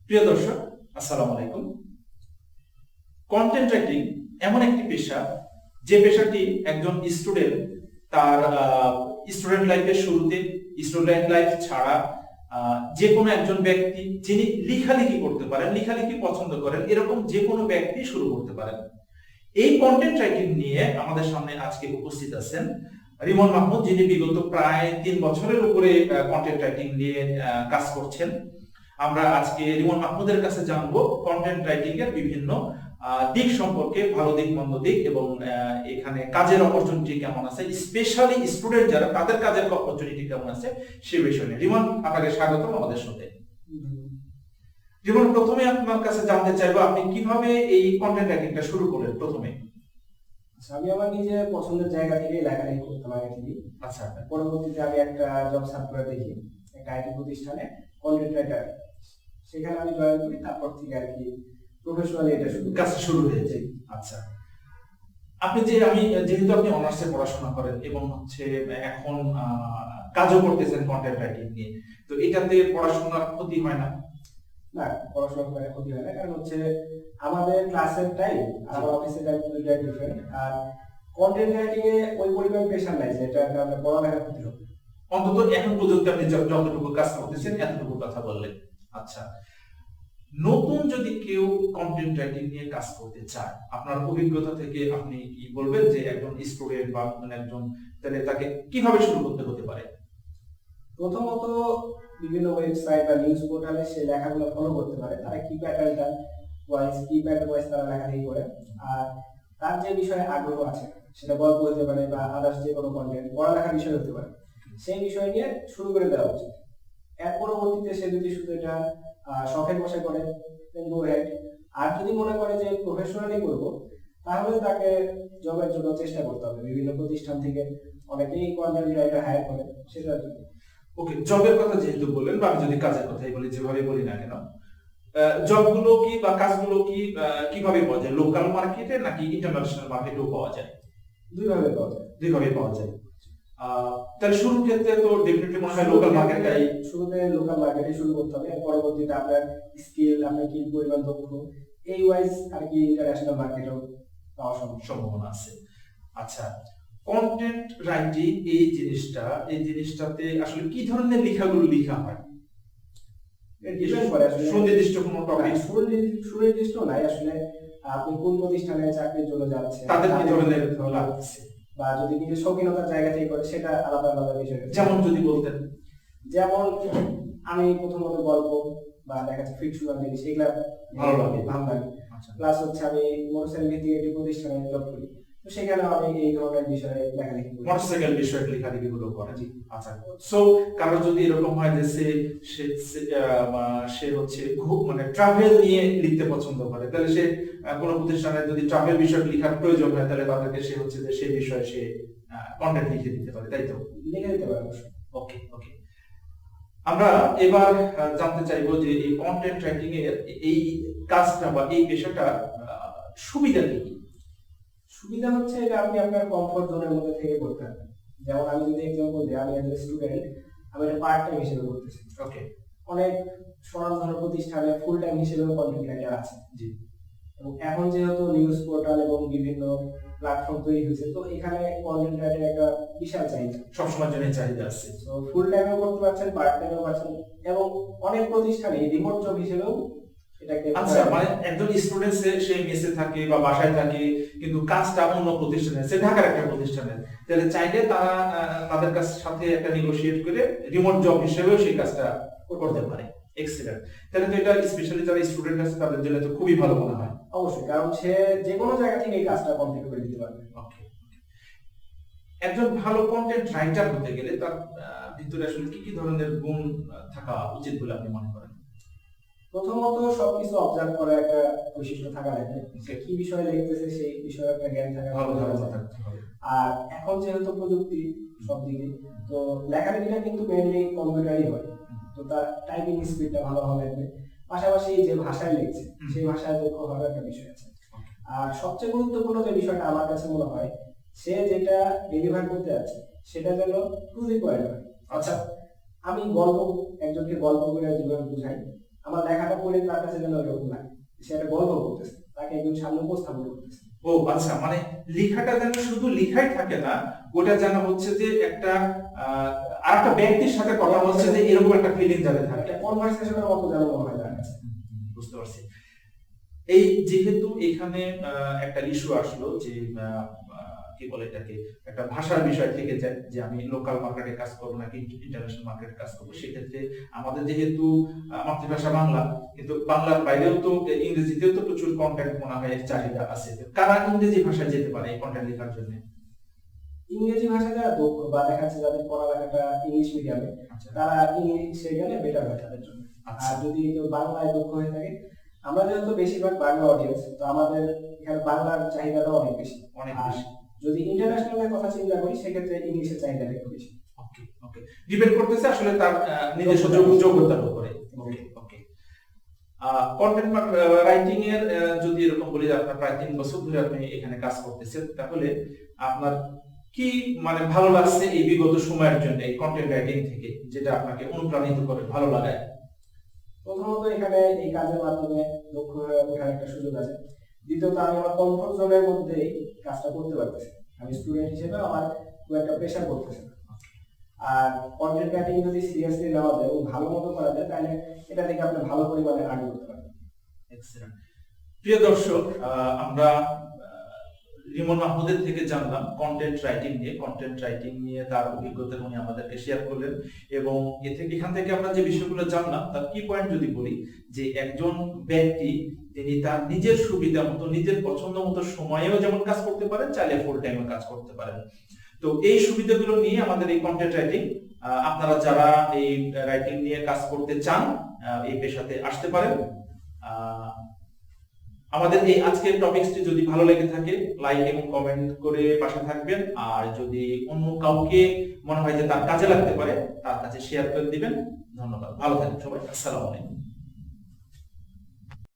প্রিয় দর্শক, আসসালামু আলাইকুম। কন্টেন্ট রাইটিং এমন একটি পেশা যে পেশাটি একজন স্টুডেন্ট তার স্টুডেন্ট লাইফের শুরুতে, স্টুডেন্ট লাইফ ছাড়া যে কোনো একজন ব্যক্তি যিনি লেখালেখি করতে পারেন, লেখালেখি পছন্দ করেন, এরকম যে কোনো ব্যক্তি শুরু করতে পারেন। এই কন্টেন্ট রাইটিং নিয়ে আমাদের সামনে আজকে উপস্থিত আছেন রিমন মাহমুদ, যিনি বিগত প্রায় 3 বছরের উপরে কন্টেন্ট রাইটিং নিয়ে কাজ করছেন। আমরা আজকে রিমন মাহমুদের কাছে জানবো কন্টেন্ট রাইটিং এর বিভিন্ন দিক সম্পর্কে, ভালো দিক, মন্দ দিক, এবং এখানে কাজের অপরচুনিটি কেমন আছে, স্পেশালি স্টুডেন্ট যারা, তাদের কাজের অপরচুনিটি কেমন আছে সে বিষয়ে। রিমন, আপনাকে স্বাগতম আমাদের সাথে। রিমন, প্রথমে আপনার কাছে জানতে চাইবো আপনি কিভাবে এই কন্টেন্ট রাইটিংটা শুরু করলেন প্রথমে? আমি আমার নিজের পছন্দের জায়গা থেকে লেখালেখি করতাম আগে থেকে। আচ্ছা। পরবর্তীতে আমি একটা জব সার্কুলার দেখি একটা আইটি প্রতিষ্ঠানে কন্টেন্ট রাইটার, সেখানে আমি জয়েন করি। তারপর থেকে আর কি প্রফেশনালি এটা কাজটা শুরু হয়েছে। আচ্ছা, আপনি যেহেতু আপনি অনার্সে পড়াশোনা করেন এবং এখন কাজও করতেছেন কন্টেন্ট রাইটিং নিয়ে, তো এটাতে পড়াশোনার ক্ষতি হয় না? না, পড়াশোনা করে ক্ষতি হয় না, কারণ আমাদের ক্লাসের টাইম আর আমার অফিসের টাইম দুটোই ডিফারেন্ট। আর কন্টেন্ট রাইটিং এ ওই পরিমাণ প্রেশার নাই যেটা কারণে পড়ালেখার ক্ষতি হবে। অন্তত এখন পর্যন্ত আপনি যতটুকু কাজ করতেছেন এতটুকু কথা বললেন। আচ্ছা, নতুন যদি কেউ কন্টেন্ট রাইটিং নিয়ে কাজ করতে চায়, আপনার অভিজ্ঞতা থেকে আপনি কি বলবেন যে একজন স্টুডেন্ট বা একজন, তাহলে তাকে কিভাবে শুরু করতে হতে পারে? প্রথমত বিভিন্ন ওয়েবসাইট বা নিউজ পোর্টালে সে লেখাগুলো ফলো করতে পারে। তারা কি প্যাটার্ন ওয়াইজ তারা লেখালেখি করে। আর তার যে বিষয়ে আগ্রহ আছে, সেটা গল্প হতে পারে বা আদার্স যে কোনো কন্টেন্ট, পড়ালেখার বিষয় হতে পারে, সেই বিষয় নিয়ে শুরু করে দেওয়া উচিত। এর পরবর্তীতে সে যদি শুধু এটা শখের বসে করে, গো হেড। আর যদি মনে করে যে প্রফেশনালি করবো, তাহলে তাকে জবের জন্য চেষ্টা করতে হবে। বিভিন্ন প্রতিষ্ঠান থেকে অনেকেই কন্টেন্ট রাইটার হায়ার করে সেটার জন্য। ওকে, জবের কথা যেহেতু বললেন, বা আমি যদি কাজের কথাই বলি, যেভাবে বলি না কেন, জবগুলো কি বা কাজগুলো কি কিভাবে পাওয়া যায়? লোকাল মার্কেটে নাকি ইন্টারন্যাশনাল মার্কেটেও পাওয়া যায়? দুইভাবে পাওয়া যায়। দুইভাবে পাওয়া যায়। তাহলে শুরুর ক্ষেত্রে তো ডেফিনেটলি মনে হয় লোকাল মার্কেটটাই। শুরুতে লোকাল মার্কেটে শুরু করতে হবে, এর পরবর্তীতে আপনার স্কিল, আপনার কি পরিমাণ দক্ষ, এই ওয়াইজ আর কি ইন্টারন্যাশনাল মার্কেটেও পাওয়ার সম্ভাবনা আছে। আচ্ছা, কন্টেন্ট রাইটিং এই জিনিসটাতে আসলে কি ধরনের লেখাগুলো লেখা হয়? সুনির্দিষ্ট কোনো টপিক? সুনির্দিষ্ট নাই আসলে। আপনি কোন প্রতিষ্ঠানে চাকরির জন্য যাচ্ছেন, তাদের কি ধরনের লাগছে, বা যদি নিজের শৌখিনতার জায়গা থেকে করে, সেটা আলাদা আলাদা বিষয়। যেমন যদি বলতেন। যেমন আমি প্রথমত গল্প বা দেখা যাচ্ছে ফিকশনাল জিনিস, এগুলা ভালো লাগে। প্লাস আমি মোটরসাইকেল ভিত্তিক একটি প্রতিষ্ঠানে জব করি, তো সেখানে আমি এই ধরনের বিষয়ে লেখালেখি করি। মোটরসাইকেল বিষয়ক লেখালেখি গুলো করেন? আচ্ছা, সো কারো যদি এরকম হয় যে সে মানে ট্রাভেল নিয়ে লিখতে পছন্দ করে, তাহলে সে কোনো প্রতিষ্ঠানে যদি ট্রাভেল বিষয়ক লেখার প্রয়োজন হয়, তাহলে তাদেরকে সে যে সেই বিষয়ে সে কন্টেন্ট লিখে দিতে পারে, তাই তো? লিখে দিতে পারে অবশ্যই। ওকে ওকে, আমরা এবার জানতে চাইবো যে এই কন্টেন্ট রাইটিং এর এই কাজটা বা এই পেশাটা সুবিধা কি? সুবিধা এটা আপনি আপনার কমফোর্ট জোনের মধ্যে থেকে করতে পারবেন। যেমন আমি যদি এক্সাম্পল দিই, আমি একজন স্টুডেন্ট, আমি এটা পার্ট টাইম হিসেবে করতেছি। ওকে। অনেক স্বনামধন্য প্রতিষ্ঠানে ফুল টাইম হিসেবেও কন্টেন্ট রাইটার আছে। জি। এবং এখন যেহেতু নিউজ পোর্টাল এবং বিভিন্ন প্ল্যাটফর্ম তৈরি হয়েছে, তো এখানে কন্টেন্ট রাইটার একটা বিশাল চাহিদা, সবসময় জন্য চাহিদা আছে। তো ফুল টাইমেও করতে পারছেন, পার্ট টাইমেও পারছেন, এবং অনেক প্রতিষ্ঠানে রিমোট জব হিসেবেও এটাকে। আচ্ছা, মানে একজন স্টুডেন্ট সে মেসে থাকে বা বাসায় থাকে, কিন্তু কাজটা অন্য প্রতিষ্ঠানে, সে ঢাকার একটা প্রতিষ্ঠানে, তাহলে চাইলে তারা তাদের সাথে একটা নেগোশিয়েট করে রিমোট জব হিসেবেও সেই কাজটা করতে পারে। এক্সিলেন্ট। তাহলে তো এটা স্পেশালি যারা স্টুডেন্ট আছে তাদের জন্য তো খুবই ভালো মনে হয়। অবশ্যই, কারণ সে যে কোনো জায়গা থেকে এই কাজটা কমপ্লিট করে দিতে পারবে। ওকে। একজন ভালো কন্টেন্ট রাইটার হতে গেলে তার ভিতরে আসলে কি কি ধরনের গুণ থাকা উচিত বলে আপনি মনে করেন? প্রথমত সবকিছু অবজার্ভ করার একটা বৈশিষ্ট্য থাকা লাগে। কি বিষয়ে লিখতেছে সেই বিষয়ে একটা জ্ঞান থাকা ভালো থাকতে হবে। আর এখন যেহেতু প্রযুক্তি সব দিকে, তো লেখালেখিটা কিন্তু মেইনলি কম্পিউটারই হয়, তো তার টাইপিং স্পিডটা ভালো হবে। পাশাপাশি যে ভাষায় লিখছে সেই ভাষায় দক্ষ হওয়ার একটা বিষয় আছে। আর সবচেয়ে গুরুত্বপূর্ণ যে বিষয়টা আমার কাছে মনে হয়, সে যেটা ডেলিভার করতে যাচ্ছে সেটা যেন টু দি পয়েন্ট হয়। আচ্ছা, আমি একজনকে গল্প করে যেভাবে বুঝাই, আমার লেখাটা পড়ে তার কাছে যেন এরকম লাগে সে একটা গল্প করতেছে, তাকে একজন সামনে উপস্থাপন করতেছে। ও আচ্ছা, মানে লেখাটা যেন শুধু লেখাই থাকে না, ওটা যেন হচ্ছে যে একটা আর একটা ব্যক্তির সাথে কথা হচ্ছে যে এরকম একটা ফিলিং যাতে থাকে, একটা কনভারসেশনের মতো যেন মনে হয় তার কাছে। বুঝতে পারছি। এই যেহেতু এখানে একটা ইস্যু আসলো যে কি বলে এটাকে, একটা ভাষার বিষয় থেকে যায় যে আমি লোকাল মার্কেটে কাজ করবো নাকি ইন্টারন্যাশনাল মার্কেটে কাজ করবো, সেক্ষেত্রে আমাদের যেহেতু মাতৃভাষা বাংলা, কিন্তু বাংলার বাইরেও তো ইংরেজিতেও তো প্রচুর কন্টেন্ট মনে হয় চাহিদা আছে, কারা ইংরেজি ভাষায় যেতে পারে এই কন্টেন্ট লেখার জন্য? ইংরেজি ভাষা যারা দক্ষ বা দেখা যাচ্ছে যাদের পড়ালেখাটা ইংলিশ মিডিয়ামে, তারা ইংলিশে গেলে বেটার হয় তাদের জন্য। আর যদি কেউ বাংলায় দক্ষ হয়ে থাকে, আমরা যেহেতু বেশিরভাগ বাংলা অডিয়েন্স, তো আমাদের এখানে বাংলার চাহিদাটা অনেক বেশি। অনেক বেশি। যদি ইন্টারন্যাশনালের কথা চিন্তা করি সেক্ষেত্রে ইংলিশের চাহিদাটা একটু বেশি। ওকে ওকে, ডিপেন্ড করতেছে আসলে তার নিজস্ব যোগ্যতার উপরে। ওকে ওকে। কন্টেন্ট রাইটিং এর যদি এরকম বলি যে আপনার প্রায় 3 বছর ধরে আপনি এখানে কাজ করতেছেন, তাহলে আপনার কি মানে ভালো লাগছে এই বিগত সময়ের জন্য এই কন্টেন্ট রাইটিং থেকে, যেটা আপনাকে অনুপ্রাণিত করে, ভালো লাগায়? প্রথমত এখানে এই কাজের মাধ্যমে দক্ষ হয়ে ওঠার একটা সুযোগ আছে। দ্বিতীয়ত আমি আমার কমফোর্ট জোনের মধ্যে কাজটা করতে পারতেছি। আমি স্টুডেন্ট হিসেবে আমার খুব একটা প্রেশার পড়তেছে না। আর কন্টেন্ট রাইটিং যদি সিরিয়াসলি নেওয়া যায় এবং ভালো মতো করা যায়, তাহলে এটা থেকে আপনি ভালো পরিমাণে আর্ন করতে পারবেন। এক্সেলেন্ট। প্রিয় দর্শক, আমরা রিমন মাহমুদের থেকে জানলাম কন্টেন্ট রাইটিং নিয়ে তার অভিজ্ঞতা উনি আমাদেরকে শেয়ার করলেন, এবং এখান থেকে আমরা যে বিষয়গুলো জানলাম তার কি পয়েন্ট যদি বলি, যে একজন ব্যক্তি তিনি তার নিজের সুবিধা মতো, নিজের পছন্দ মতো সময়েও যেমন কাজ করতে পারেন, চাইলে ফুল টাইমে কাজ করতে পারেন। তো এই সুবিধাগুলো নিয়ে আমাদের এই কন্টেন্ট রাইটিং, আপনারা যারা এই রাইটিং নিয়ে কাজ করতে চান এই পেশাতে আসতে পারেন। আমাদের এই আজকের টপিকসটি যদি ভালো লেগে থাকে, লাইক এবং কমেন্ট করে পাশে থাকবেন, আর যদি অন্য কাউকে মনে হয় যে তার কাজে লাগতে পারে, তার কাছে শেয়ার করে দিবেন। ধন্যবাদ, ভালো থাকবেন সবাই, আসসালামু আলাইকুম।